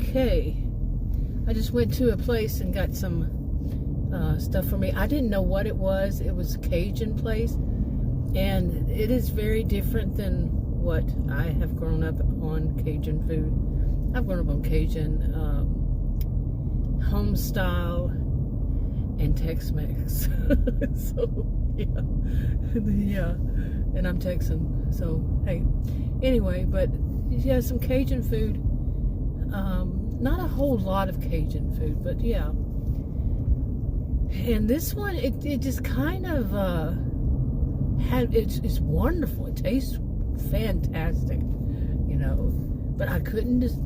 Okay, I just went to a place and got some stuff for me. I didn't know what it was. It was a Cajun place, and it is very different than what I have grown up on Cajun food. I've grown up on Cajun, home style, and Tex-Mex. So, yeah, and I'm Texan, so, hey. Anyway, but, yeah, some Cajun food. Not a whole lot of Cajun food, but, yeah. And this one, it just kind of, it's wonderful. It tastes fantastic, you know, but I couldn't just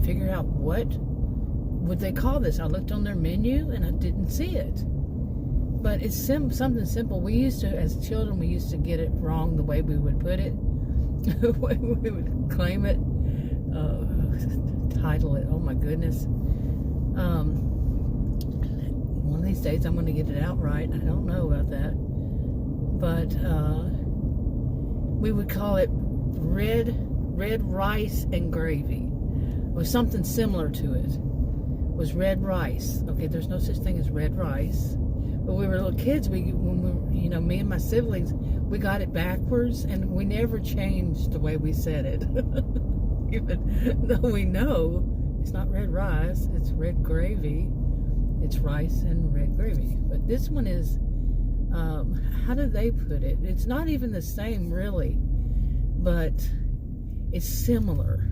figure out what would they call this. I looked on their menu and I didn't see it, but it's something simple. We used to, as children, we used to get it wrong the way we would put it, the way we would claim it, title it. Oh my goodness. One of these days I'm going to get it out right. I don't know about that, but we would call it red rice and gravy, or something similar to it. Was red rice. Okay, there's no such thing as red rice. But we were little kids. When we, you know, me and my siblings, we got it backwards, and we never changed the way we said it. Even though we know it's not red rice, it's red gravy. It's rice and red gravy. But this one is, how do they put it? It's not even the same, really, but it's similar.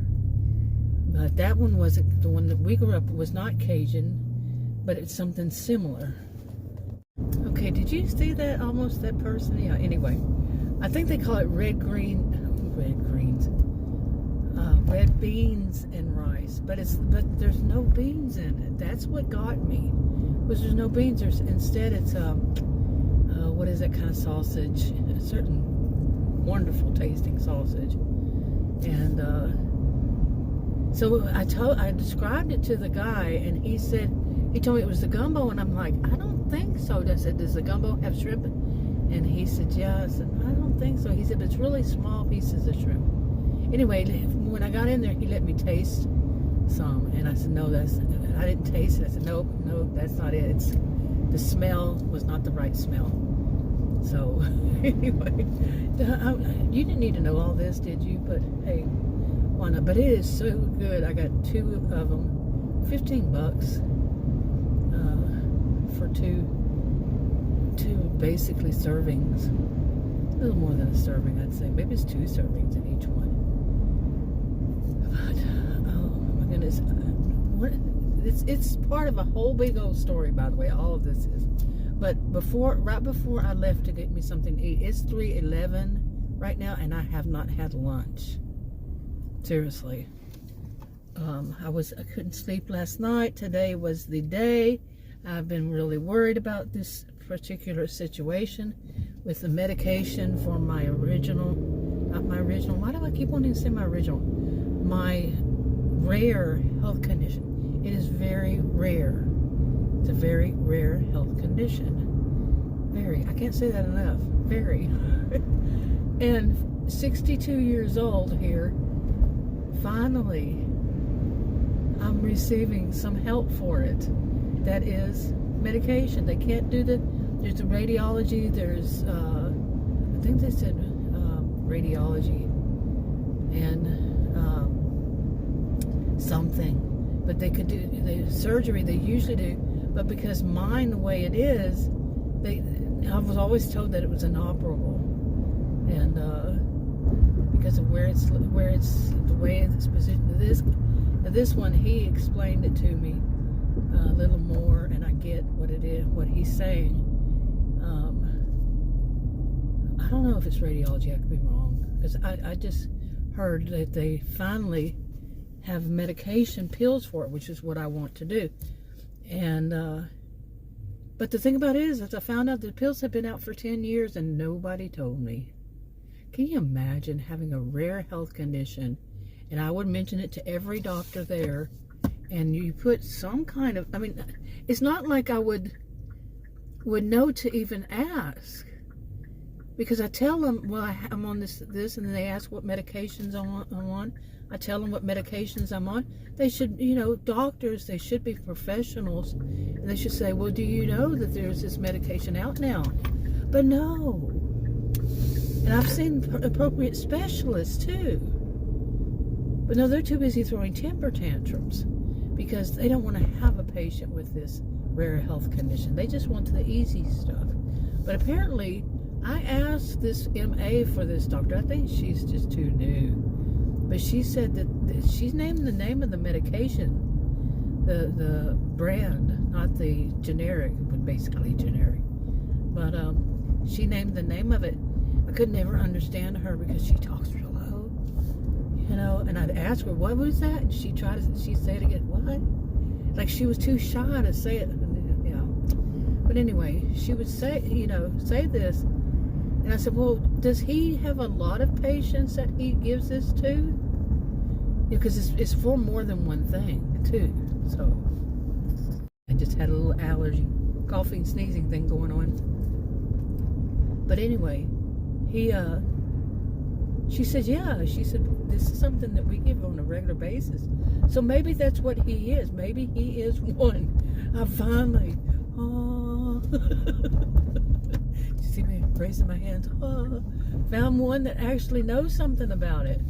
But that one wasn't, the one that we grew up with was not Cajun, but it's something similar. Okay, did you see that, almost that person? Yeah, anyway, I think they call it red beans and rice, but there's no beans in it. That's what got me, was there's no beans. Instead it's, what is that kind of sausage? A certain wonderful tasting sausage. And, so I described it to the guy, and he told me it was the gumbo, and I'm like, I don't think so. I said, does the gumbo have shrimp? And he said, yeah. I said, I don't think so. He said, but it's really small pieces of shrimp. Anyway, when I got in there, he let me taste some, and I said, no, I didn't taste it. I said, no, that's not it. The smell was not the right smell. So, anyway, you didn't need to know all this, did you? But, hey, why not? But it is so good. I got 2 of them, $15 for two basically servings. A little more than a serving, I'd say. Maybe it's 2 servings in each one. But, oh my goodness. It's part of a whole big old story, by the way, all of this is. But right before I left to get me something to eat, it's 3:11 right now, and I have not had lunch. Seriously. I couldn't sleep last night. Today was the day. I've been really worried about this particular situation with the medication for my original, not my original, why do I keep wanting to say my original? My rare health condition. It is very rare. It's a very rare health condition. Very. I can't say that enough. Very. And 62 years old here, finally, I'm receiving some help for it. That is medication. They can't do there's the radiology, there's, I think they said radiology and something. But they could do the surgery, they usually do. But because mine, the way it is, I was always told that it was inoperable. And because of where it's the way it's positioned. This one, he explained it to me a little more, and I get what it is, what he's saying. I don't know if it's radiology. I could be wrong, because I just heard that they finally have medication pills for it, which is what I want to do. And but the thing about it is that I found out the pills have been out for 10 years and nobody told me. Can you imagine having a rare health condition, and I would mention it to every doctor there, and you put some kind of, I mean, it's not like I would know to even ask, because I tell them, well, I'm on this, and then they ask what medications I'm on. I tell them what medications I'm on. They should, doctors, they should be professionals. And they should say, well, do you know that there's this medication out now? But no. And I've seen appropriate specialists too. But no, they're too busy throwing temper tantrums because they don't want to have a patient with this rare health condition. They just want the easy stuff. But apparently, I asked this MA for this doctor. I think she's just too new. But she said that she's named the name of the medication, the brand, not the generic, but basically generic. But she named the name of it. I could never understand her because she talks real low, and I'd ask her, what was that? And she'd say it again, what? Like she was too shy to say it, But anyway, she would say, say this. And I said, well, does he have a lot of patients that he gives this to? Because it's for more than one thing, too. So, I just had a little allergy, coughing, sneezing thing going on. But anyway, she said, yeah. She said, this is something that we give on a regular basis. So maybe that's what he is. Maybe he is one. I finally, you see me raising my hands? Found one that actually knows something about it.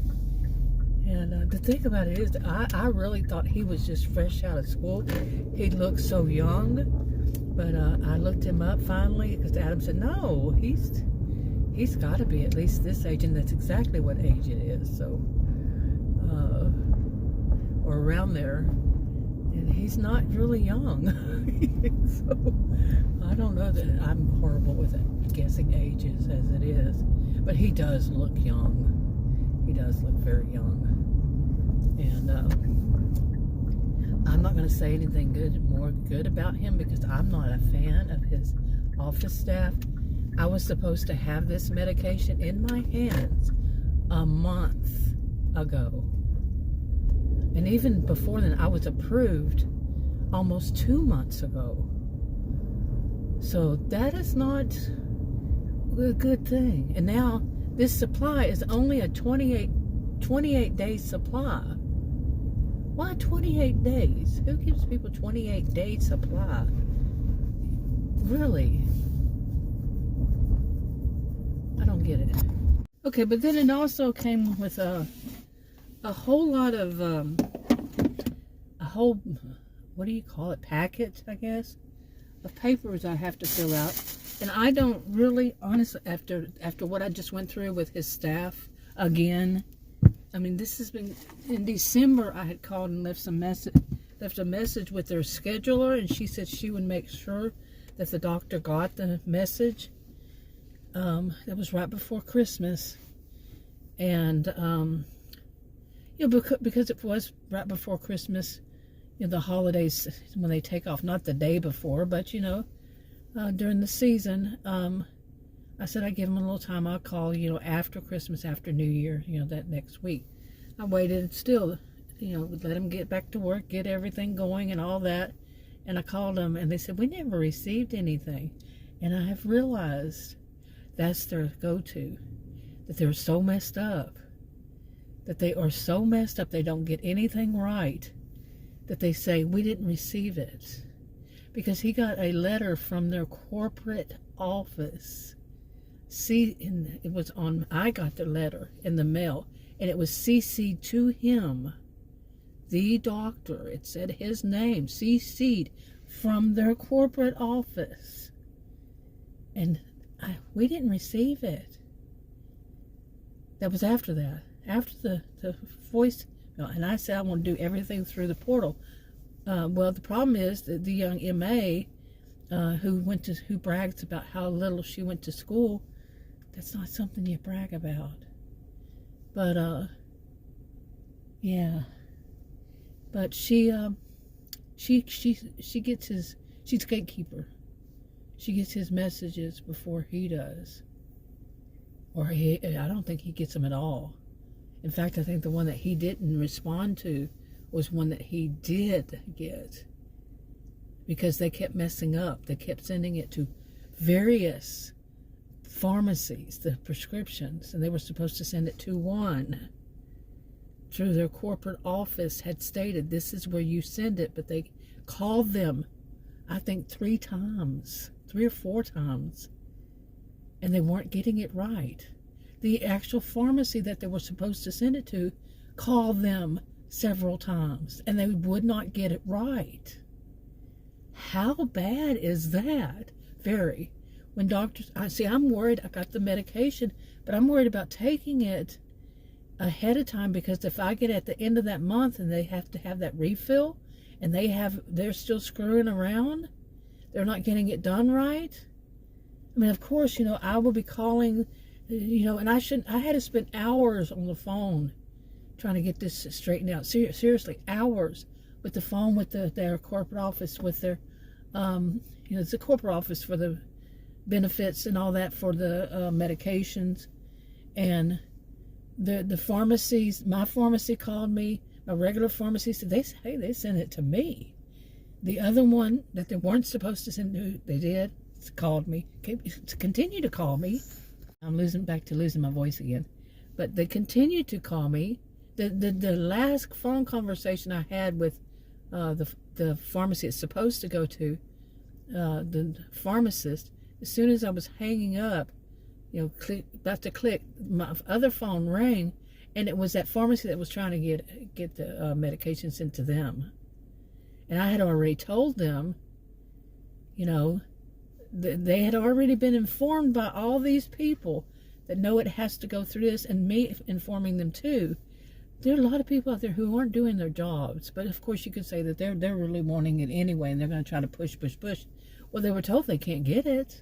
And the thing about it is, I really thought he was just fresh out of school. He looked so young. But I looked him up finally because Adam said, no, he's got to be at least this age. And that's exactly what age it is. So, or around there. And he's not really young. So, I don't know that I'm horrible with it, guessing ages as it is. But he does look young. He does look very young. And I'm not going to say anything more good about him because I'm not a fan of his office staff. I was supposed to have this medication in my hands a month ago. And even before then, I was approved almost 2 months ago. So that is not a good thing. And now this supply is only a 28-day supply. Why 28 days? Who gives people 28-day supply? Really? I don't get it. Okay, but then it also came with a whole lot of, what do you call it, packet, I guess, of papers I have to fill out. And I don't really, honestly, after what I just went through with his staff again, I mean, this has been, in December, I had called and left a message with their scheduler, and she said she would make sure that the doctor got the message. That was right before Christmas. And, because it was right before Christmas, the holidays, when they take off, not the day before, but, during the season, I said I'd give them a little time. I'll call, after Christmas, after New Year, that next week. I waited still, let them get back to work, get everything going and all that. And I called them and they said, we never received anything. And I have realized that's their go-to, that they're so messed up, that they are so messed up they don't get anything right, that they say, we didn't receive it. Because he got a letter from their corporate office. I got the letter in the mail, and it was CC'd to him, the doctor. It said his name, CC'd from their corporate office. And we didn't receive it. That was after that. After the voice, and I said I want to do everything through the portal. Well, the problem is that the young MA who brags about how little she went to school, that's not something you brag about. But yeah. But she gets his. She's a gatekeeper. She gets his messages before he does. I don't think he gets them at all. In fact, I think the one that he didn't respond to was one that he did get. Because they kept messing up. They kept sending it to various pharmacies, the prescriptions, and they were supposed to send it to one. through their corporate office had stated this is where you send it, but they called them, I think 3 or 4 times, and they weren't getting it right. The actual pharmacy that they were supposed to send it to called them several times, and they would not get it right. How bad is that? Very. When doctors, I'm worried. I got the medication, but I'm worried about taking it ahead of time, because if I get at the end of that month and they have to have that refill, and they're still screwing around, they're not getting it done right. I mean, of course, I will be calling, and I had to spend hours on the phone trying to get this straightened out. Seriously, hours with the phone with their corporate office, with their, it's a corporate office for the benefits and all that for the medications. And the pharmacies, my pharmacy called me, my regular pharmacy said, they sent it to me. The other one that they weren't supposed to send to, they did, called me, continue to call me. I'm losing my voice again. But they continued to call me. The last phone conversation I had with the pharmacy it's supposed to go to, the pharmacist, as soon as I was hanging up, about to click, my other phone rang, and it was that pharmacy that was trying to get the medication sent to them. And I had already told them, they had already been informed by all these people that no, it has to go through this, and me informing them too. There are a lot of people out there who aren't doing their jobs, but of course you could say that they're really wanting it anyway, and they're going to try to push. Well, they were told they can't get it.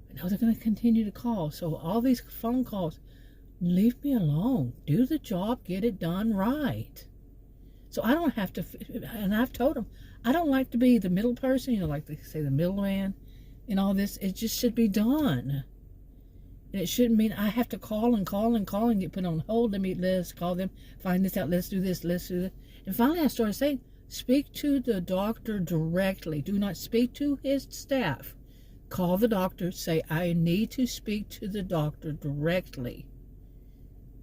But no, they're going to continue to call. So all these phone calls, leave me alone. Do the job, get it done right. So I don't have to, and I've told them, I don't like to be the middle person, like they say, the middleman in all this. It just should be done. And it shouldn't mean I have to call and get put on hold. Let's call them, find this out, let's do this, let's do that. And finally I started saying, speak to the doctor directly. Do not speak to his staff. Call the doctor, say, I need to speak to the doctor directly.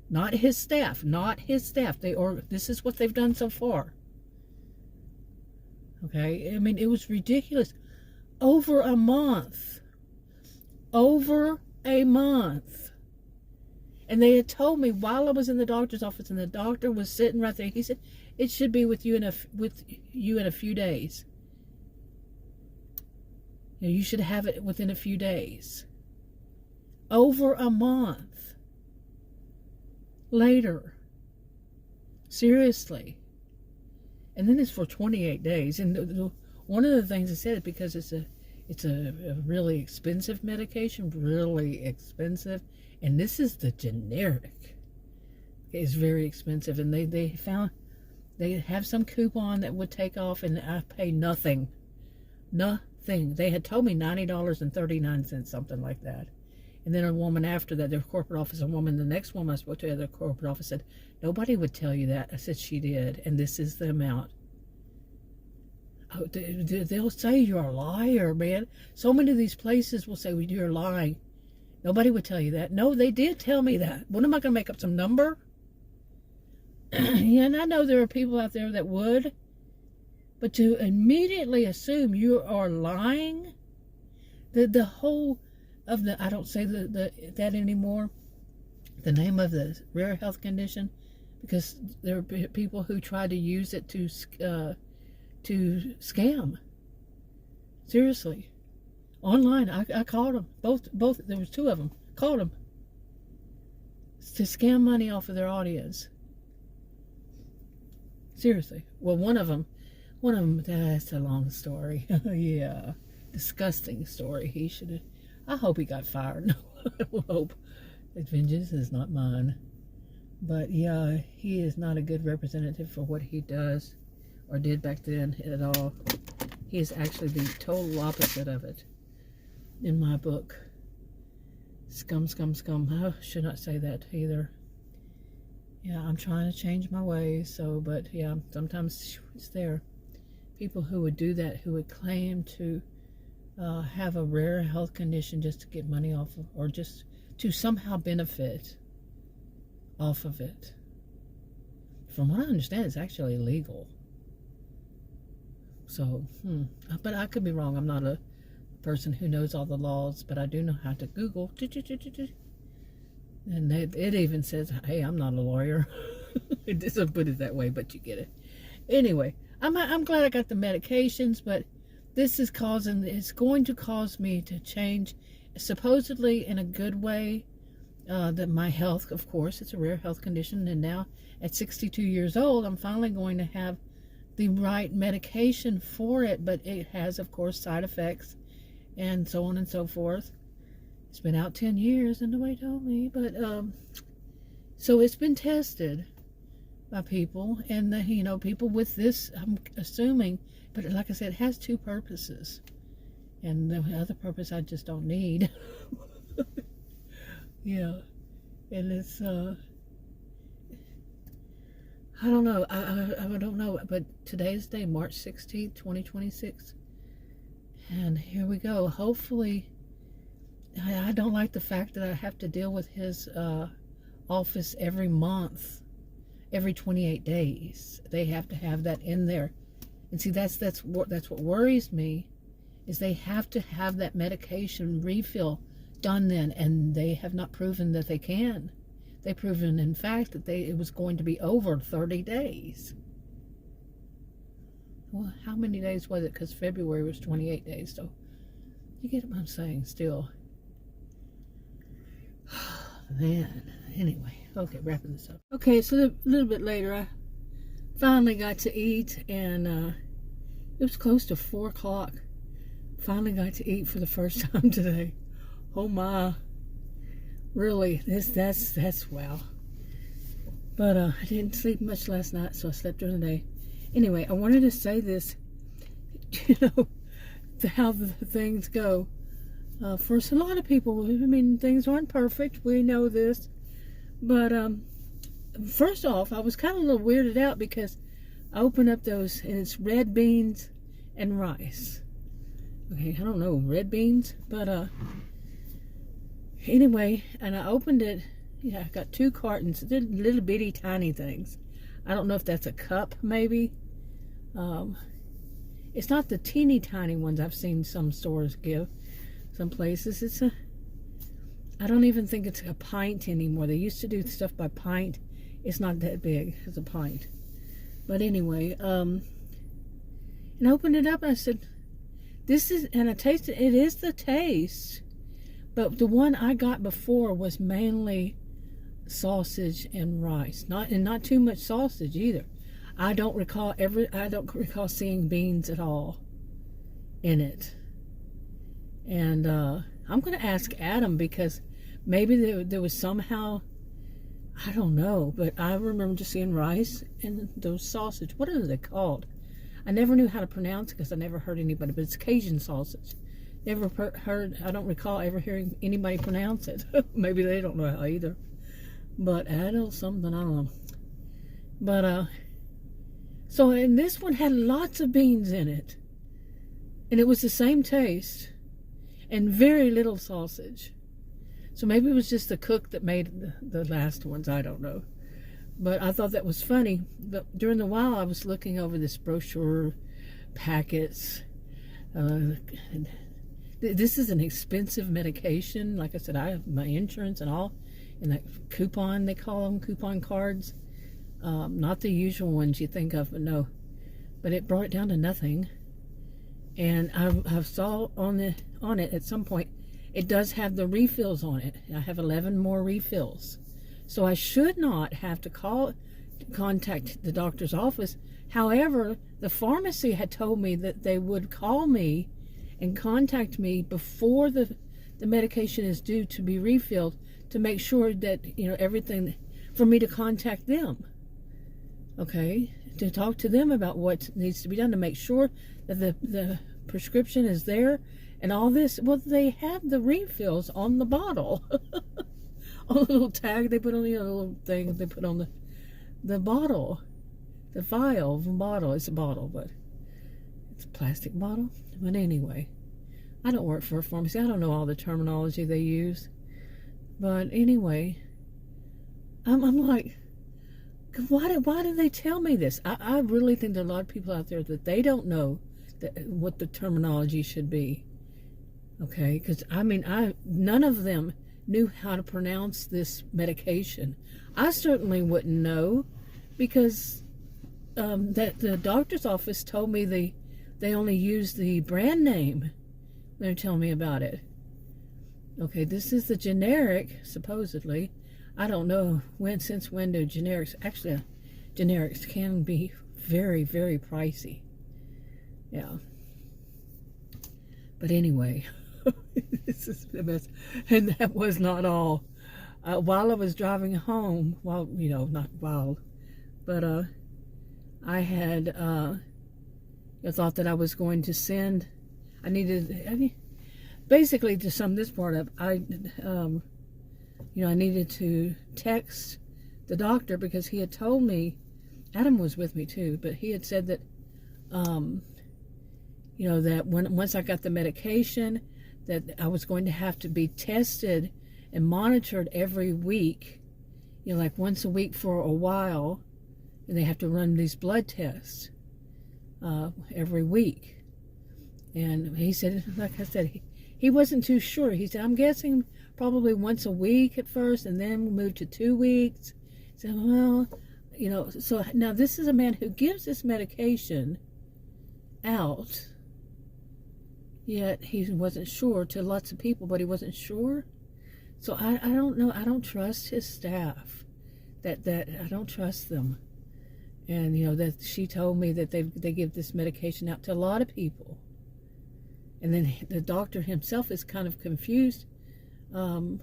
Not his staff, this is what they've done so far. Okay, I mean, it was ridiculous. Over a month. And they had told me while I was in the doctor's office, and the doctor was sitting right there, he said, it should be with you in a few days. You should have it within a few days. Over a month later. Seriously. And then it's for 28 days. And one of the things I said, because it's a really expensive medication, really expensive. And this is the generic. It's very expensive. And they have some coupon that would take off, and I pay nothing. Nothing. They had told me $90.39, something like that. And then a woman after that, their corporate office, the next woman I spoke to at their corporate office said, nobody would tell you that. I said, she did, and this is the amount. Oh, they'll say you're a liar, man. So many of these places will say, well, you're lying. Nobody would tell you that. No, they did tell me that. What am I going to make up some number? Yeah, and I know there are people out there that would. But to immediately assume you are lying, the whole of the, I don't say that anymore, the name of the rare health condition, because there are people who try to use it to scam. Seriously. Online, I called them. Both, there was 2 of them. Called them. To scam money off of their audience. Seriously. Well, one of them, that's a long story. Yeah. Disgusting story. He should have, I hope he got fired. No, I hope. Vengeance is not mine. But yeah, he is not a good representative for what he does or did back then at all. He is actually the total opposite of it in my book. Scum. I should not say that either. Yeah, I'm trying to change my ways, but yeah, sometimes it's there. People who would do that, who would claim to have a rare health condition just to get money off of, or just to somehow benefit off of it. from what I understand, it's actually illegal. So, but I could be wrong. I'm not a person who knows all the laws, but I do know how to Google. And it even says, hey, I'm not a lawyer. It doesn't put it that way, but you get it. Anyway, I'm glad I got the medications, but this is it's going to cause me to change, supposedly in a good way, that my health, of course, it's a rare health condition, and now at 62 years old, I'm finally going to have the right medication for it, but it has, of course, side effects and so on and so forth. It's been out 10 years and nobody told me, but so it's been tested by people, and people with this, I'm assuming, but like I said, it has two purposes, and the other purpose I just don't need. Yeah, and it's I don't know. I don't know, but today's day, March 16th, 2026. And here we go. Hopefully, I don't like the fact that I have to deal with his office every month, every 28 days. They have to have that in there. And see, that's what worries me, is they have to have that medication refill done then, and they have not proven that they can. They proven, in fact, that it was going to be over 30 days. Well, how many days was it? Because February was 28 days, so you get what I'm saying still. Man, anyway, okay, wrapping this up. Okay, so a little bit later, I finally got to eat, and it was close to 4 o'clock. Finally got to eat for the first time today. Oh my. Really, that's wow. But I didn't sleep much last night, so I slept during the day. Anyway, I wanted to say this, how the things go. For a lot of people, I mean, things aren't perfect. We know this. But first off, I was kind of a little weirded out because I opened up those, and it's red beans and rice. Okay, I don't know, red beans, but anyway, and I opened it. Yeah, I got 2 cartons. They're little bitty tiny things. I don't know if that's a cup, maybe. It's not the teeny tiny ones I've seen some stores give. Some places, I don't even think it's a pint anymore. They used to do stuff by pint. It's not that big as a pint. But anyway, and I opened it up and I said, this is, and I tasted, it is the taste. But the one I got before was mainly sausage and rice. Not too much sausage either. I don't recall seeing beans at all in it. And I'm going to ask Adam, because maybe there was somehow, I don't know, but I remember just seeing rice and those sausage. What are they called? I never knew how to pronounce it because I never heard anybody, but it's Cajun sausage. Never heard, I don't recall ever hearing anybody pronounce it. Maybe they don't know how either. But Adel something, I don't know. But, so, and this one had lots of beans in it. And it was the same taste. And very little sausage. So maybe it was just the cook that made the last ones, I don't know. But I thought that was funny. But during the while, I was looking over this brochure, packets. This is an expensive medication. Like I said, I have my insurance and all. And that coupon, they call them, coupon cards. Not the usual ones you think of, but no. But it brought it down to nothing. And I saw on it at some point, it does have the refills on it. I have 11 more refills. So I should not have to contact the doctor's office. However, the pharmacy had told me that they would call me and contact me before the medication is due to be refilled, to make sure that, everything, for me to contact them. Okay? To talk to them about what needs to be done, to make sure that the prescription is there and all this. Well, they have the refills on the bottle. On the little tag they put on the little thing they put on the bottle. The vial, the bottle. It's a bottle, but it's a plastic bottle. But anyway, I don't work for a pharmacy. I don't know all the terminology they use. But anyway, I'm like, Why do they tell me this? I really think there are a lot of people out there that they don't know what the terminology should be. Okay, because none of them knew how to pronounce this medication. I certainly wouldn't know, because that the doctor's office told me they only use the brand name. They're telling me about it. Okay, this is the generic, supposedly. I don't know since when do generics, actually generics can be very, very pricey. Yeah. But anyway, this is the best. And that was not all. While I was driving home, not while, but I had I thought that I was going to send, basically, to sum this part up, I needed to text the doctor, because he had told me, Adam was with me too, but he had said that, that once I got the medication, that I was going to have to be tested and monitored every week, like once a week for a while, and they have to run these blood tests every week. And he said, like I said, he wasn't too sure. He said, I'm guessing probably once a week at first, and then we'll move to 2 weeks. So, well, so now this is a man who gives this medication out, yet he wasn't sure to lots of people, but he wasn't sure. So I don't know. I don't trust his staff. That I don't trust them. And that she told me that they give this medication out to a lot of people. And then the doctor himself is kind of confused, to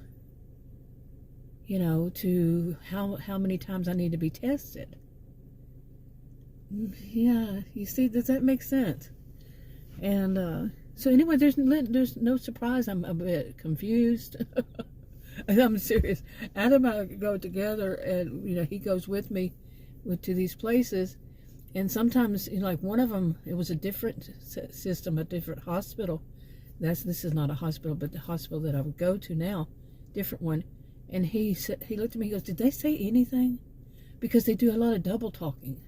how many times I need to be tested. Yeah, you see, does that make sense? And so anyway, there's no surprise. I'm a bit confused. I'm serious. Adam and I go together, and he goes with me to these places. And sometimes, like one of them, it was a different system, a different hospital. This is not a hospital, but the hospital that I would go to now, different one. And he looked at me, he goes, did they say anything? Because they do a lot of double talking,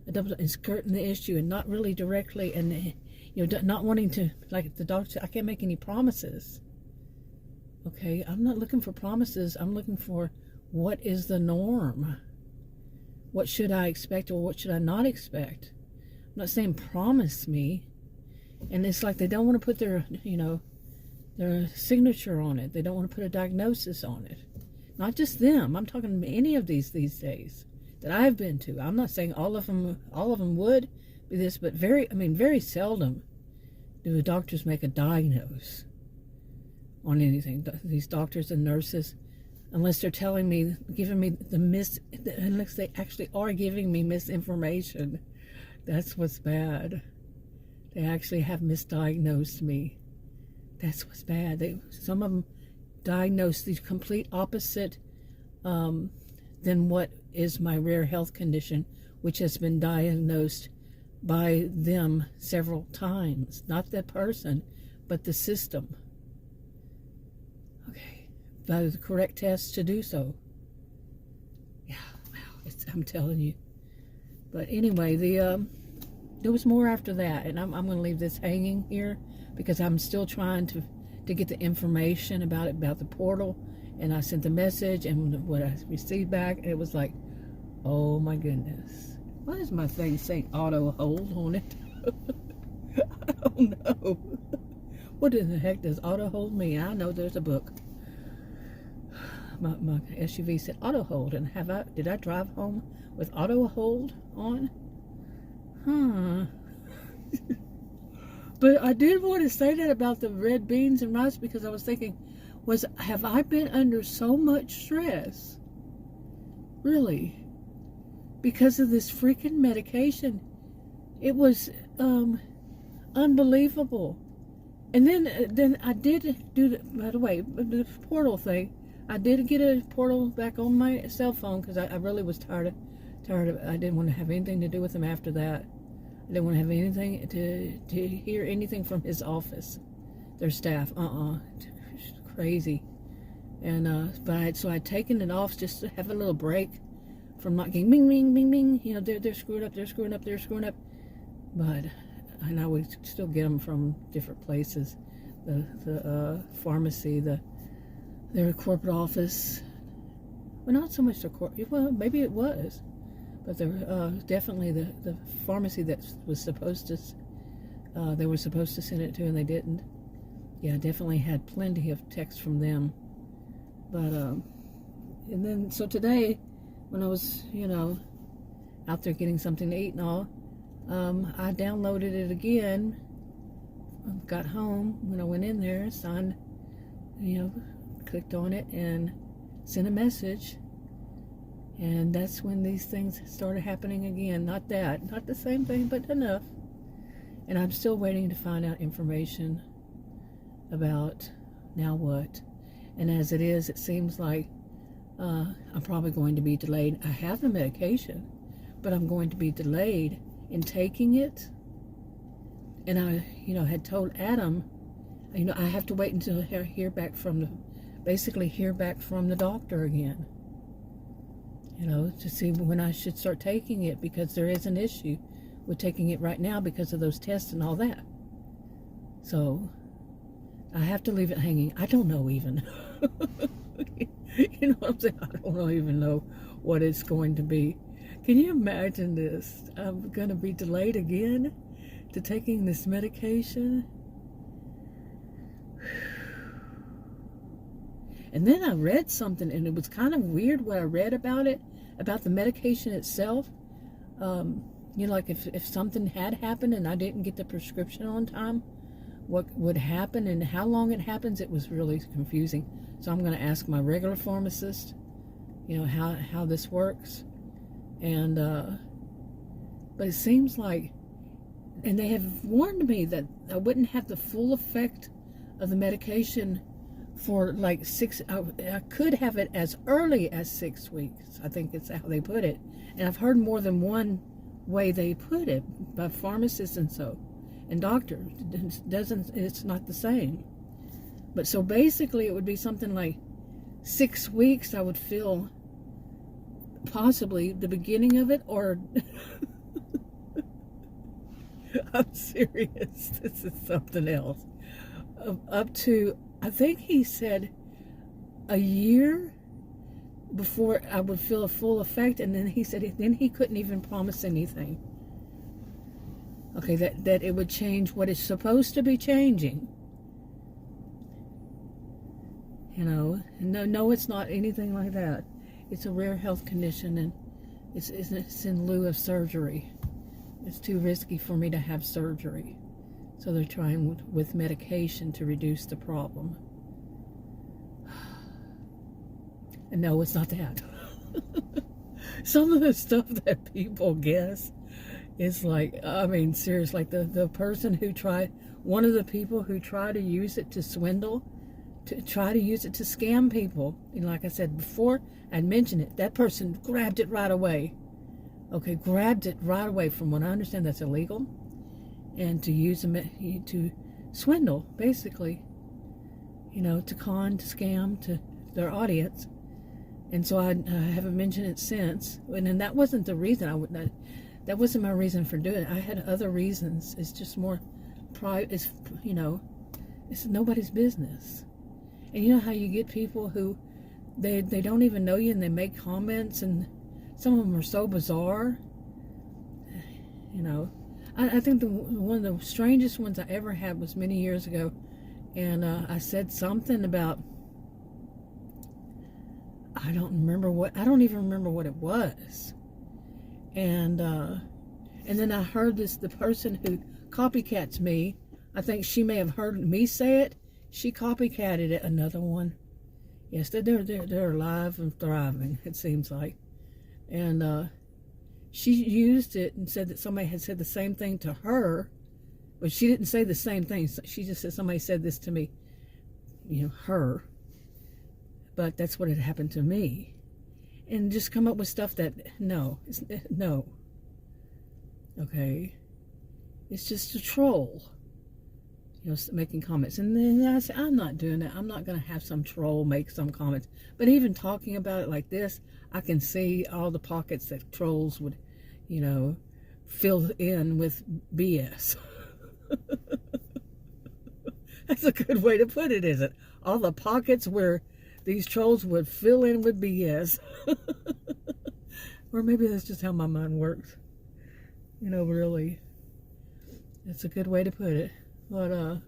and skirting the issue, and not really directly, and not wanting to, like the doctor said, I can't make any promises. Okay, I'm not looking for promises. I'm looking for what is the norm. What should I expect, or what should I not expect? I'm not saying promise me. And it's like they don't want to put their signature on it. They don't want to put a diagnosis on it. Not just them. I'm talking any of these days that I've been to. I'm not saying all of them would be this, but very seldom do the doctors make a diagnose on anything. These doctors and nurses, unless they're giving me unless they actually are giving me misinformation. That's what's bad. They actually have misdiagnosed me. That's what's bad. Some of them diagnose the complete opposite than what is my rare health condition, which has been diagnosed by them several times. Not that person, but the system. Okay. By the correct tests to do so. Yeah, wow, I'm telling you. But anyway, there was more after that, and I'm going to leave this hanging here because I'm still trying to get the information about the portal, and I sent the message, and what I received back, it was like, oh my goodness, why is my thing saying auto hold on it? I don't know. What in the heck does auto hold mean? I know there's a book. My SUV said auto hold, and did I drive home with auto hold on? Huh. But I did want to say that about the red beans and rice, because I was thinking, have I been under so much stress? Really? Because of this freaking medication. It was unbelievable. And then I did do by the way, the portal thing. I did get a portal back on my cell phone because I really was tired of I didn't want to have anything to do with him after that. I didn't want to have anything to hear anything from his office, their staff. Crazy. And so I'd taken it off just to have a little break from not getting bing, bing, bing, bing. You know, they're screwing up, they're screwing up, they're screwing up. But, and I would still get them from different places. The pharmacy, their corporate office. Well, not so much the corporate, well, maybe it was. But definitely the pharmacy that was supposed to, they were supposed to send it to and they didn't. Yeah, definitely had plenty of texts from them. But, and then, so today, when I was, you know, out there getting something to eat and all, I downloaded it again, got home, when I went in there, signed, you know, clicked on it and sent a message. And that's when these things started happening again. Not the same thing, but enough. And I'm still waiting to find out information about now what. And as it is, it seems like I'm probably going to be delayed. I have the medication, but I'm going to be delayed in taking it. And I, you know, had told Adam, you know, I have to wait until I hear back from the doctor again. You know, to see when I should start taking it, because there is an issue with taking it right now because of those tests and all that. So I have to leave it hanging. I don't know even. You know what I'm saying? I don't even know what it's going to be. Can you imagine this? I'm going to be delayed again to taking this medication. And then I read something, and it was kind of weird what I read about it, about the medication itself. You know, like if something had happened and I didn't get the prescription on time, what would happen and how long it happens, it was really confusing. So I'm going to ask my regular pharmacist, you know, how this works. And, but it seems like, and they have warned me that I wouldn't have the full effect of the medication for like I could have it as early as 6 weeks. I think it's how they put it. And I've heard more than one way they put it by pharmacists and so, and doctors. It's not the same. But so basically it would be something like 6 weeks I would feel possibly the beginning of it, or I'm serious, this is something else. Up to, I think he said a year before I would feel a full effect, and then he said then he couldn't even promise anything. Okay, that it would change what is supposed to be changing. You know, no, it's not anything like that. It's a rare health condition, and it's in lieu of surgery. It's too risky for me to have surgery. So they're trying with medication to reduce the problem. And no, it's not that. Some of the stuff that people guess is like, I mean, seriously, like the person who tried, one of the people who tried to use it to swindle, to try to use it to scam people. And like I said before, I'd mentioned it. That person grabbed it right away. Okay, grabbed it right away. From what I understand, that's illegal. And to use them to swindle, basically. You know, to con, to scam, to their audience. And so I haven't mentioned it since. And that wasn't the reason that wasn't my reason for doing it. I had other reasons. It's just more private. It's, you know, it's nobody's business. And you know how you get people who they don't even know you and they make comments, and some of them are so bizarre. You know, I think one of the strangest ones I ever had was many years ago, and I said something about, I don't even remember what it was. And then I heard the person who copycats me, I think she may have heard me say it. She copycatted it, another one. Yes, they're alive and thriving, it seems like. And she used it and said that somebody had said the same thing to her, but she didn't say the same thing. She just said, somebody said this to me, you know, her. But that's what had happened to me. And just come up with stuff that, no. Okay? It's just a troll. you know, making comments. And then I said, I'm not doing that. I'm not going to have some troll make some comments. But even talking about it like this, I can see all the pockets that trolls would, you know, fill in with BS. That's a good way to put it, isn't it? All the pockets where these trolls would fill in with BS. Or maybe that's just how my mind works. You know, really. It's a good way to put it. But,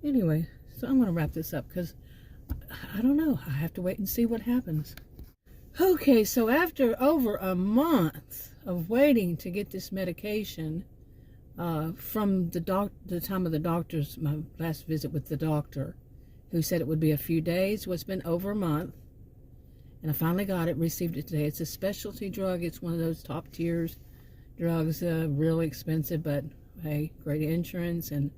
anyway, so I'm going to wrap this up because I don't know. I have to wait and see what happens. Okay, so after over a month of waiting to get this medication, from the time of the doctor's, my last visit with the doctor, who said it would be a few days, well, it's been over a month. And I finally got it, received it today. It's a specialty drug. It's one of those top tiers drugs, really expensive, but hey, great insurance, and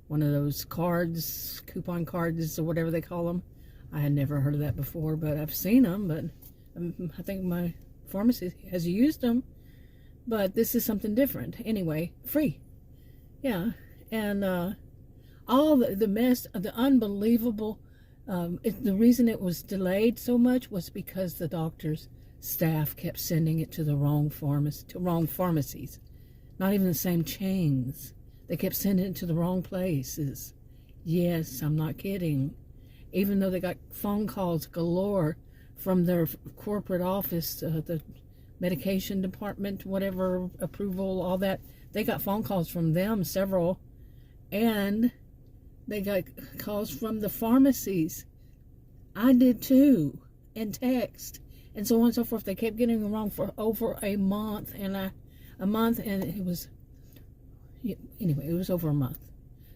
one of those cards, coupon cards or whatever they call them. I had never heard of that before, but I've seen them, but I think my pharmacy has used them, but this is something different. Anyway, free. Yeah, and all the mess, the unbelievable, the reason it was delayed so much was because the doctor's staff kept sending it to the wrong pharmacies. Not even the same chains. They kept sending it to the wrong places. Yes, I'm not kidding. Even though they got phone calls galore from their corporate office, the medication department, whatever, approval, all that. They got phone calls from them, several. And they got calls from the pharmacies. I did too. And text. And so on and so forth. They kept getting it wrong for over a month. And it was, anyway, it was over a month.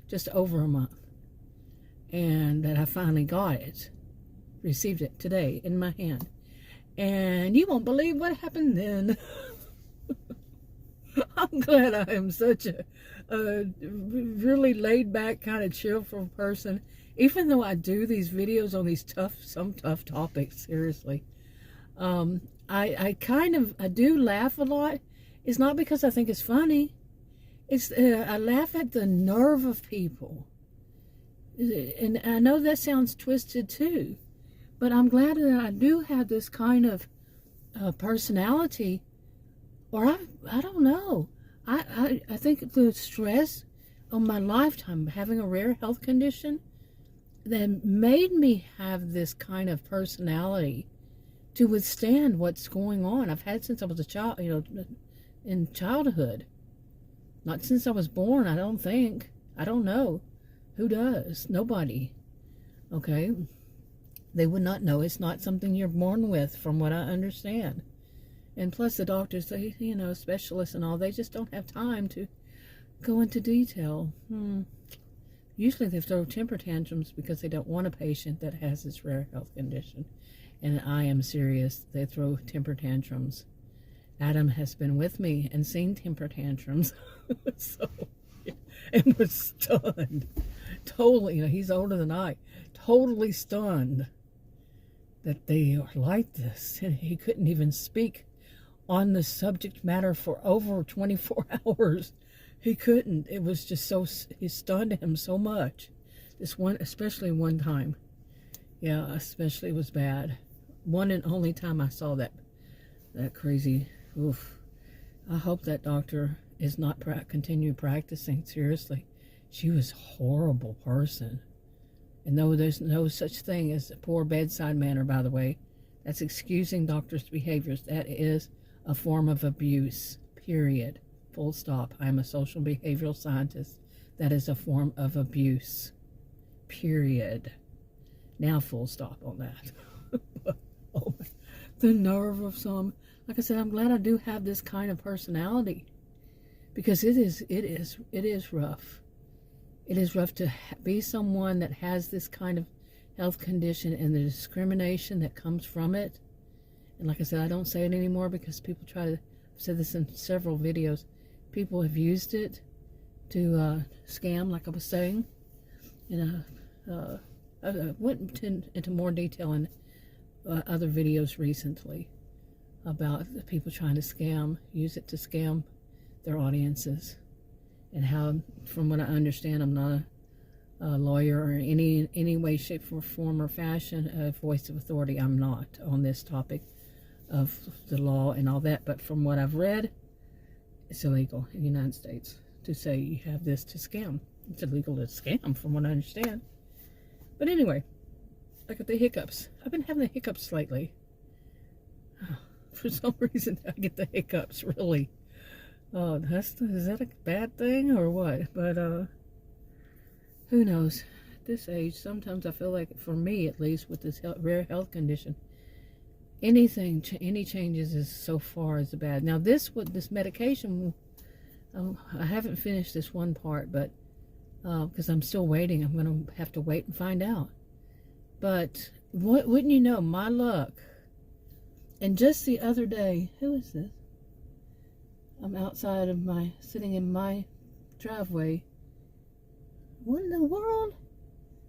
Just over a month. And that I finally got it. Received it today in my hand. And you won't believe what happened then. I'm glad I am such a really laid back, kind of cheerful person. Even though I do these videos on these some tough topics, seriously. I do laugh a lot. It's not because I think it's funny. It's I laugh at the nerve of people. And I know that sounds twisted too, but I'm glad that I do have this kind of personality, or I don't know. I think the stress of my lifetime, having a rare health condition, that made me have this kind of personality to withstand what's going on. I've had since I was a child, in childhood. Not since I was born, I don't think. I don't know. Who does? Nobody. Okay? They would not know. It's not something you're born with, from what I understand. And plus the doctors, they, specialists and all, they just don't have time to go into detail. Usually they throw temper tantrums because they don't want a patient that has this rare health condition. And I am serious. They throw temper tantrums. Adam has been with me and seen temper tantrums. So, and was stunned. Totally, he's older than I. Totally stunned that they are like this. And he couldn't even speak on the subject matter for over 24 hours. He couldn't. It was just so, it stunned him so much. This one, especially one time. Yeah, especially was bad. One and only time I saw that crazy, oof. I hope that doctor is not continue practicing, seriously. She was a horrible person. And though there's no such thing as a poor bedside manner, by the way, that's excusing doctors' behaviors. That is a form of abuse, period. Full stop. I'm a social behavioral scientist. That is a form of abuse, period. Now full stop on that. Oh, the nerve of some. Like I said, I'm glad I do have this kind of personality, because it is rough. It is rough to be someone that has this kind of health condition and the discrimination that comes from it. And like I said, I don't say it anymore because people try to, I've said this in several videos, people have used it to scam, like I was saying. And I went into more detail in other videos recently about the people trying to use it to scam their audiences. and how, from what I understand, I'm not a lawyer or any way, shape, or form or fashion a voice of authority. I'm not on this topic of the law and all that, but from what I've read, it's illegal in the United States to say you have this to scam. It's illegal to scam, from what I understand. But anyway, I got the hiccups. I've been having the hiccups lately. For some reason, I get the hiccups, really. Is that a bad thing or what? But, who knows? At this age, sometimes I feel like, for me at least, with this rare health condition, any changes is so far as bad. Now, this medication, I haven't finished this one part, but, because I'm still waiting. I'm going to have to wait and find out. But, wouldn't you know, my luck. And just the other day, who is this? I'm outside of sitting in my driveway. What in the world?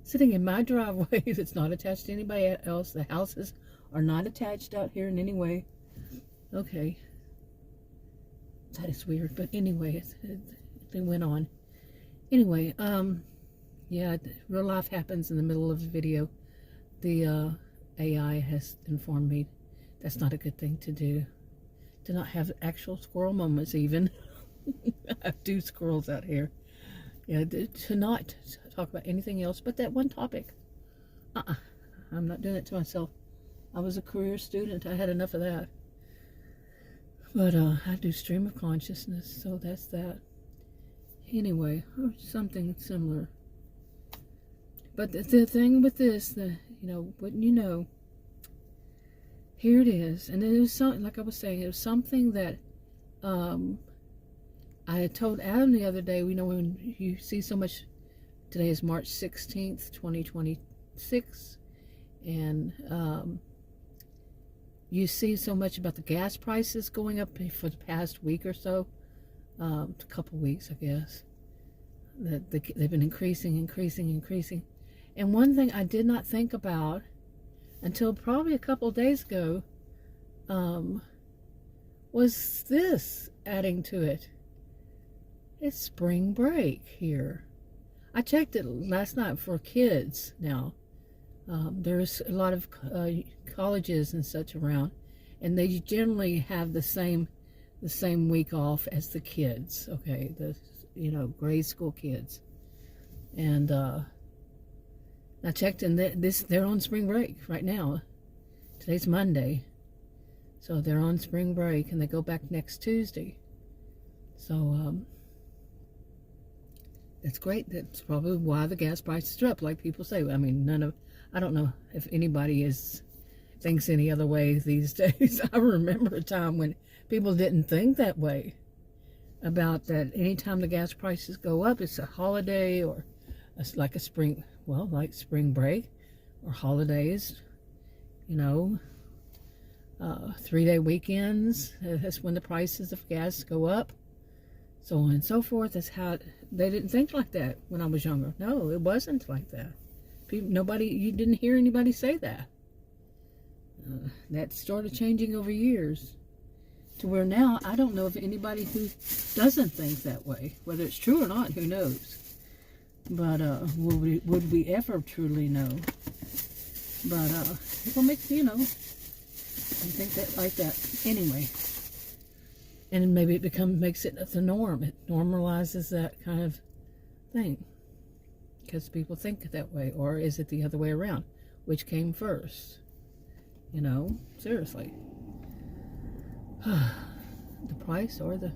Sitting in my driveway that's not attached to anybody else. The houses are not attached out here in any way. Okay. That is weird. But anyway, it went on. Anyway, yeah, real life happens in the middle of the video. The AI has informed me that's not a good thing to do. To not have actual squirrel moments even. I have 2 squirrels out here. Yeah, to not talk about anything else but that one topic. I'm not doing it to myself. I was a career student. I had enough of that. But I do stream of consciousness, so that's that. Anyway, or something similar. But the thing with this, wouldn't you know, here it is. And it was something, like I was saying, it was something that I had told Adam the other day. When you see so much, today is March 16th, 2026, and you see so much about the gas prices going up for the past week or so, a couple weeks, I guess, that they've been increasing. And one thing I did not think about until probably a couple of days ago was this adding to it. It's spring break here. I checked it last night for kids now. There's a lot of colleges and such around, and they generally have the same week off as the kids, okay, the grade school kids. And I checked, and they're on spring break right now. Today's Monday, so they're on spring break, and they go back next Tuesday. So that's great. That's probably why the gas prices are up, like people say. I mean, I don't know if anybody thinks any other way these days. I remember a time when people didn't think that way, about that anytime the gas prices go up, it's a holiday or like spring break or holidays, 3-day weekends. That's when the prices of gas go up, so on and so forth. That's how they didn't think like that when I was younger. No, it wasn't like that. You didn't hear anybody say that. That started changing over years, to where now I don't know of anybody who doesn't think that way. Whether it's true or not, who knows? But would we ever truly know? But people make think that like that anyway, and maybe it makes it the norm. It normalizes that kind of thing because people think that way. Or is it the other way around? Which came first? Seriously. The price or the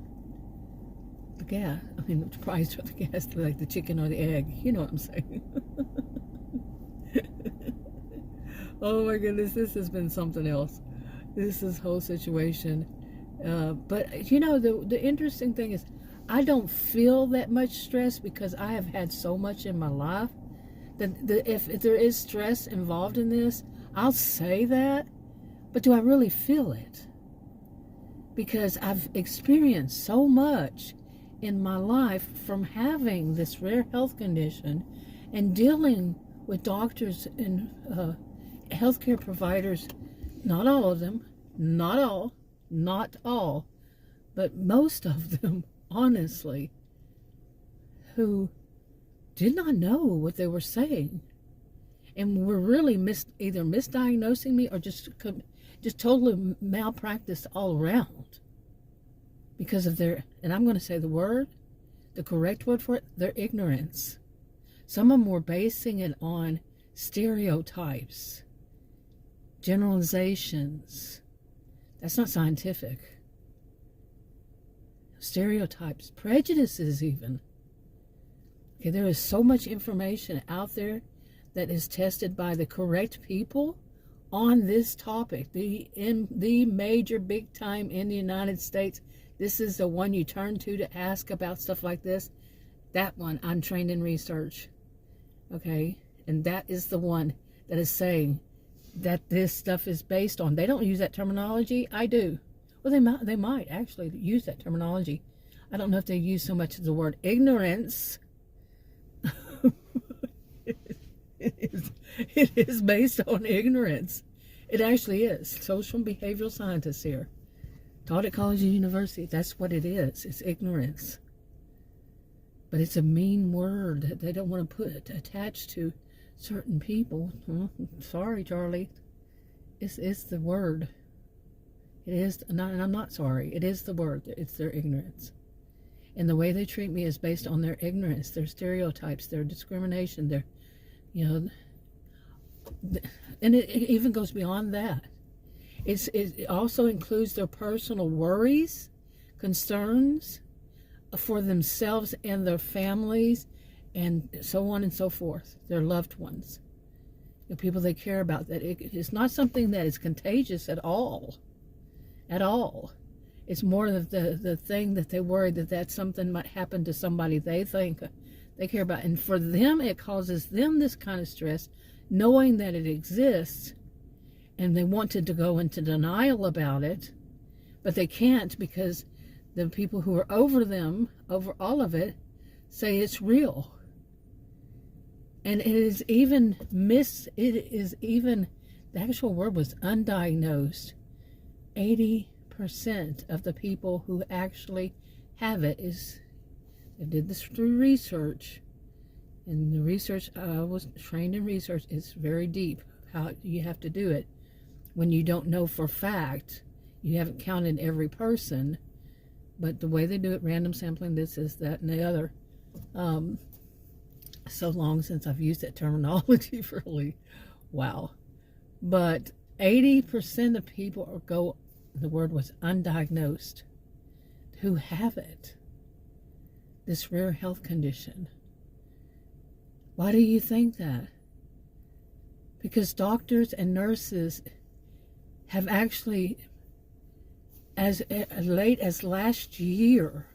gas? I mean, the price or the gas, like the chicken or the egg. You know what I'm saying? Oh my goodness, this has been something else. This whole situation. But the interesting thing is, I don't feel that much stress because I have had so much in my life that if there is stress involved in this, I'll say that. But do I really feel it? Because I've experienced so much in my life from having this rare health condition and dealing with doctors and healthcare providers. Not all of them, not all, but most of them, honestly, who did not know what they were saying, and were really either misdiagnosing me or just totally malpracticed all around because of their, and I'm going to say the correct word for it, their ignorance. Some of them were basing it on stereotypes, generalizations. That's not scientific. Stereotypes, prejudices even. Okay, there is so much information out there that is tested by the correct people on this topic. The major big time in the United States, this is the one you turn to ask about stuff like this. That one, I'm trained in research. Okay, and that is the one that is saying that this stuff is based on. They don't use that terminology. I do. Well, they might actually use that terminology. I don't know if they use so much as the word ignorance. It is based on ignorance. It actually is. Social and behavioral scientists here. Taught at college and university. That's what it is. It's ignorance. But it's a mean word that they don't want to put attached to certain people. Sorry, Charlie. It's the word. It is, and I'm not sorry. It is the word. It's their ignorance. And the way they treat me is based on their ignorance, their stereotypes, their discrimination, their, and it even goes beyond that. It also includes their personal worries, concerns for themselves and their families, and so on and so forth, their loved ones, the people they care about. That it's not something that is contagious at all. At all. It's more the thing that they worry that something might happen to somebody they think they care about. And for them, it causes them this kind of stress, knowing that it exists, and they wanted to go into denial about it, but they can't because the people who are over them, over all of it, say it's real. And it is even the actual word was undiagnosed. 80% of the people who actually have it they did this through research, and the research, I was trained in research, is very deep, how you have to do it. When you don't know for fact, you haven't counted every person, but the way they do it, random sampling, this is that and the other. So long since I've used that terminology, really, wow. But 80% of people the word was undiagnosed, who have it, this rare health condition. Why do you think that? Because doctors and nurses have actually, as late as last year,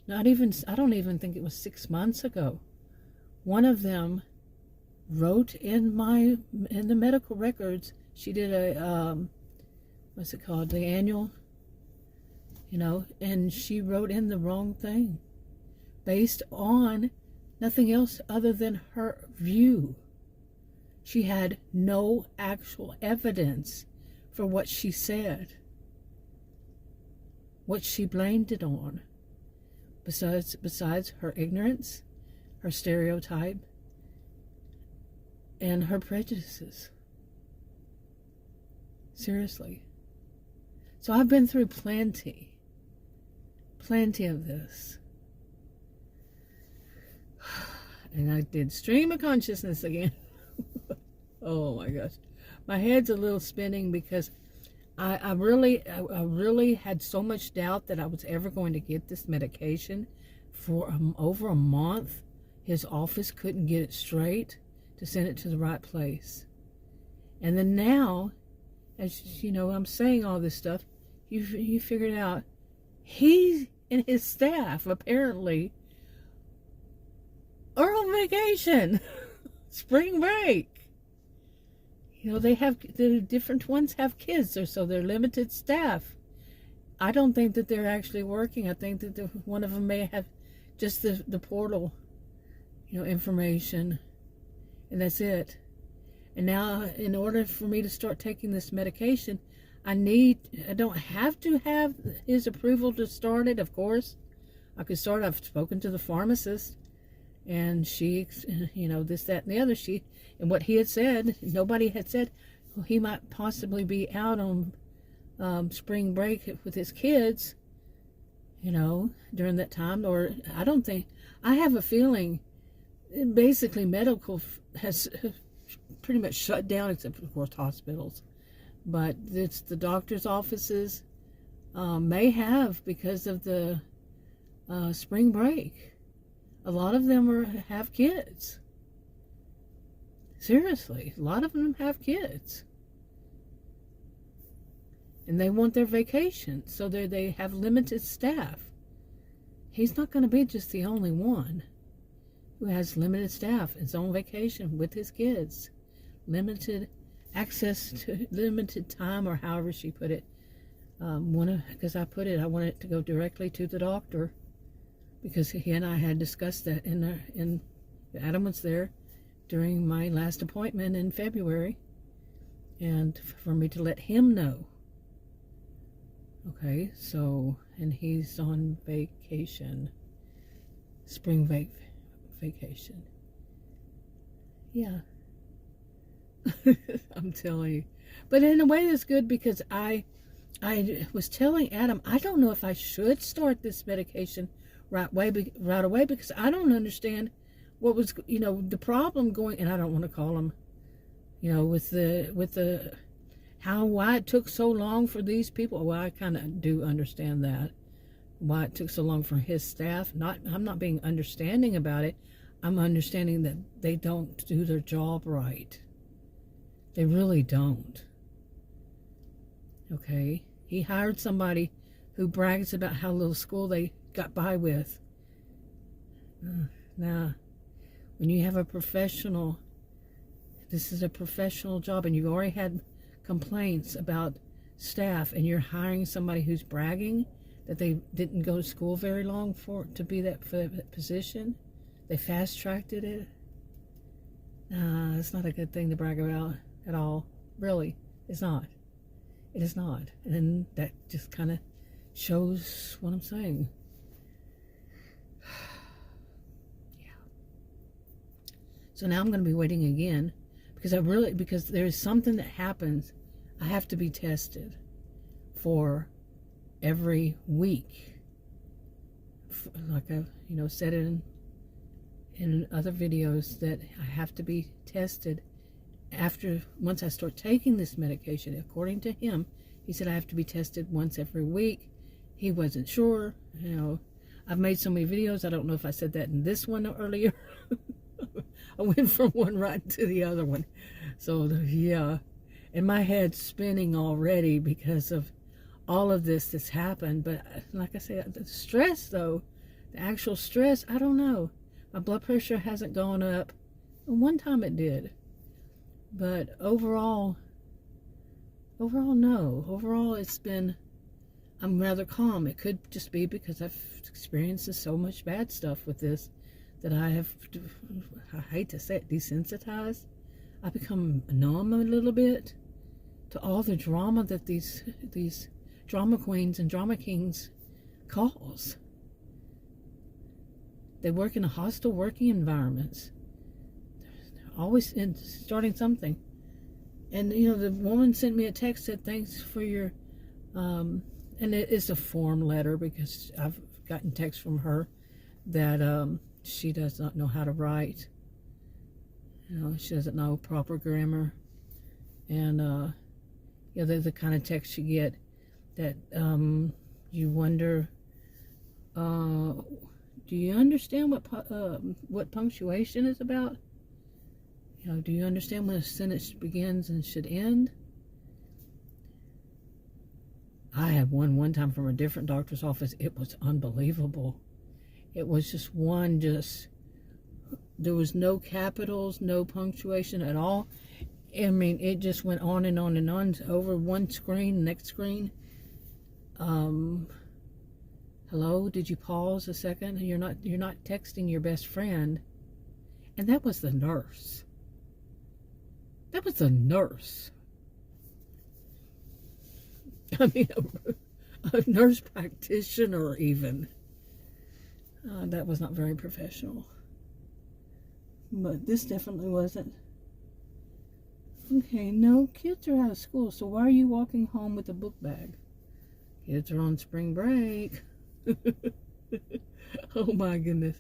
not even, I don't even think it was 6 months ago, one of them wrote in the medical records. She did a, what's it called, the annual, and she wrote in the wrong thing based on nothing else other than her view. She had no actual evidence for what she said, what she blamed it on, besides her ignorance, her stereotype, and her prejudices. Seriously. So I've been through plenty of this. And I did stream of consciousness again. Oh my gosh. My head's a little spinning because I really had so much doubt that I was ever going to get this medication for over a month. His office couldn't get it straight to send it to the right place. And then now, as you know, I'm saying all this stuff, you figured out he and his staff apparently are on vacation. Spring break. The different ones have kids, so they're limited staff. I don't think that they're actually working. I think that one of them may have just the portal, information, and that's it. And now, in order for me to start taking this medication, I don't have to have his approval to start it, of course. I could start. I've spoken to the pharmacist, and she, this, that, and the other. And what he had said, nobody had said, well, he might possibly be out on spring break with his kids, during that time. Or I have a feeling, basically medical has pretty much shut down, except of course hospitals. But it's the doctor's offices may have, because of the spring break. A lot of them have kids. Seriously, a lot of them have kids. And they want their vacation, so they have limited staff. He's not going to be just the only one who has limited staff, is on vacation with his kids. Limited access to limited time, or however she put it. Because I want it to go directly to the doctor, because he and I had discussed that in Adam was there during my last appointment in February, and for me to let him know. Okay, so, and he's on vacation, spring vacation. Yeah. I'm telling you. But in a way that's good, because I was telling Adam, I don't know if I should start this medication right away, because I don't understand what was, the problem going, and I don't want to call him, with the why it took so long for these people. Well, I kind of do understand that, why it took so long for his staff. I'm not being understanding about it. I'm understanding that they don't do their job right. They really don't. Okay? He hired somebody who brags about how little school they got by with. Now, when you have a professional, this is a professional job, and you've already had complaints about staff, and you're hiring somebody who's bragging that they didn't go to school very long to be for that position. They fast-tracked it. It's not a good thing to brag about at all. Really, it's not. It is not. And then that just kind of shows what I'm saying. Yeah. So now I'm going to be waiting again, because there is something that happens. I have to be tested for every week. Like I've said in other videos, that I have to be tested once I start taking this medication. According to him, he said I have to be tested once every week. He wasn't sure. I've made so many videos, I don't know if I said that in this one earlier. I went from one right to the other one. So yeah, and my head's spinning already because of all of this that's happened. But like I said, the stress though, the actual stress, I don't know. My blood pressure hasn't gone up. One time it did. But overall, no. Overall, I'm rather calm. It could just be because I've experienced so much bad stuff with this that I hate to say it, desensitized. I become numb a little bit to all the drama that these drama queens and drama kings cause. They work in a hostile working environments. They're always starting something. And, the woman sent me a text, said, thanks for your, and it is a form letter, because I've gotten text from her that she does not know how to write. She doesn't know proper grammar. And, they're the kind of text you get that you wonder, do you understand what punctuation is about? Do you understand when a sentence begins and should end? I had one time from a different doctor's office. It was unbelievable. It was just there was no capitals, no punctuation at all. I mean, it just went on and on and on over one screen, next screen. Hello, did you pause a second? You're not texting your best friend. And that was the nurse. That was the nurse. I mean, a nurse practitioner even. That was not very professional. But this definitely wasn't. Okay, no, kids are out of school, so why are you walking home with a book bag? Kids are on spring break. Oh my goodness.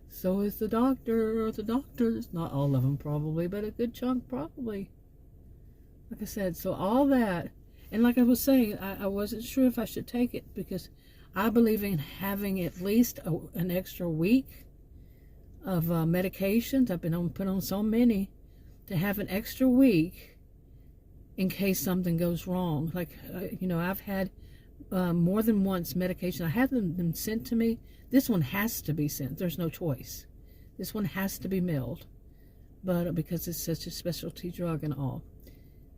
So is the doctor or the doctors. Not all of them probably, but a good chunk probably. Like I said, so all that. And like I was saying, I wasn't sure if I should take it because I believe in having at least an extra week of medications. I've been put on so many to have an extra week in case something goes wrong. Like, I've had more than once medication. I had them sent to me. This one has to be sent. There's no choice. This one has to be mailed, but because it's such a specialty drug and all.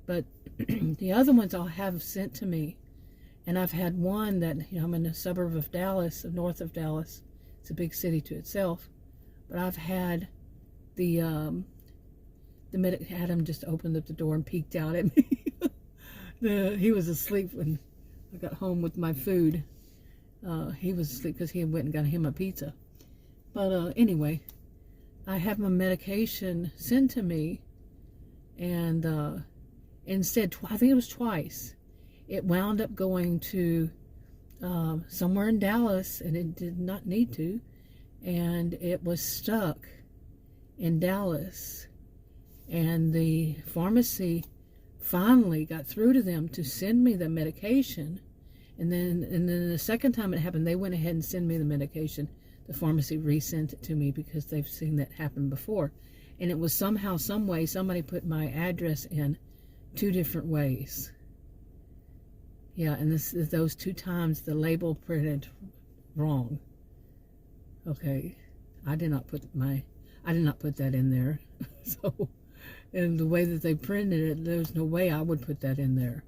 But the other ones I'll have sent to me. And I've had one that, I'm in a suburb of Dallas, north of Dallas. It's a big city to itself. But I've had the medic Adam just opened up the door and peeked out at me. He was asleep when I got home with my food. He was asleep because he went and got him a pizza. But anyway, I have my medication sent to me, and instead, I think it was twice, it wound up going to somewhere in Dallas, and it did not need to, and it was stuck in Dallas, and the pharmacy finally got through to them to send me the medication. And then the second time it happened, they went ahead and sent me the medication. The pharmacy resent it to me because they've seen that happen before. And it was somehow, some way, somebody put my address in 2 different ways. Yeah, and those 2 times the label printed wrong. Okay, I did not put that in there. So, and the way that they printed it, there's no way I would put that in there.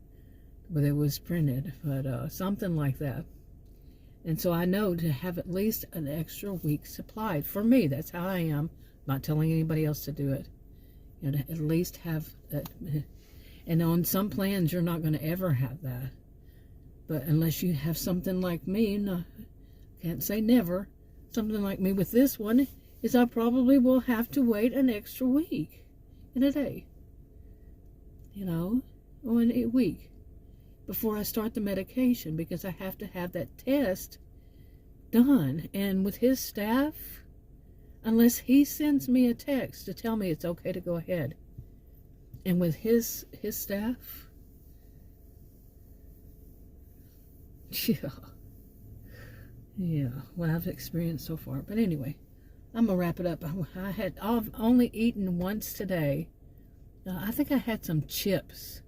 But it was printed, but something like that. And so I know to have at least an extra week supplied. For me, that's how I am. Not telling anybody else to do it. To at least have that. And on some plans, you're not going to ever have that. But unless you have something like me, no, can't say never. Something like me with this one is I probably will have to wait an extra week in a day. Or in a week before I start the medication, because I have to have that test done. And with his staff, unless he sends me a text to tell me it's okay to go ahead, and with his staff, yeah, what I've experienced so far. But anyway, I'm gonna wrap it up. I've only eaten once today. I think I had some chips.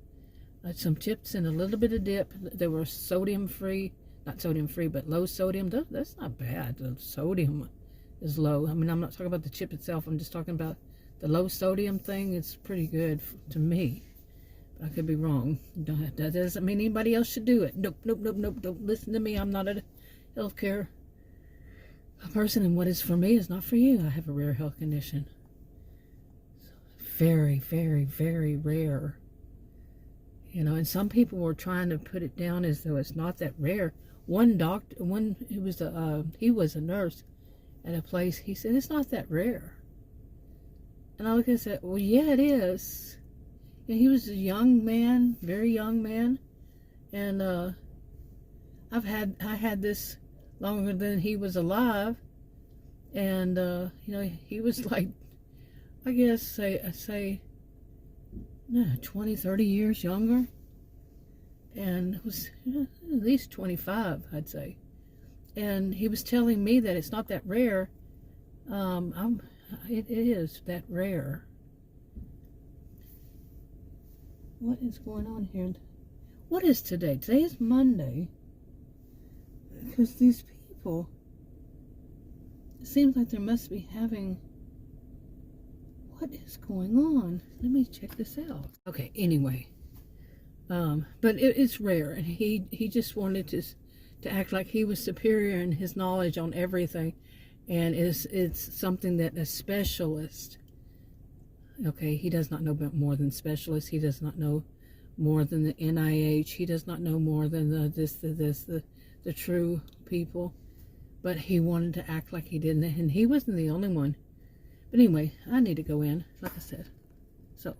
Some chips and a little bit of dip. They were sodium free, not sodium free, but low sodium. That's not bad. The sodium is low. I mean, I'm not talking about the chip itself. I'm just talking about the low sodium thing. It's pretty good to me. But I could be wrong. That doesn't mean anybody else should do it. Nope. Don't listen to me. I'm not a healthcare person, and what is for me is not for you. I have a rare health condition. Very, very, very rare. And some people were trying to put it down as though it's not that rare. One doctor, he was a nurse at a place, he said, it's not that rare. And I looked and said, well, yeah, it is. And he was a young man, very young man. And I had this longer than he was alive. And, he was like, I guess, say 20, 30 years younger, and was at least 25, I'd say. And he was telling me that it's not that rare. It is that rare. What is going on here? What is today? Today is Monday. Because these people, it seems like they must be having. What is going on? Let me check this out. Okay, anyway. But it's rare. And he just wanted to act like he was superior in his knowledge on everything. And it's something that a specialist, okay, he does not know more than specialists. He does not know more than the NIH. He does not know more than the true people. But he wanted to act like he didn't, and he wasn't the only one. But anyway, I need to go in, like I said. So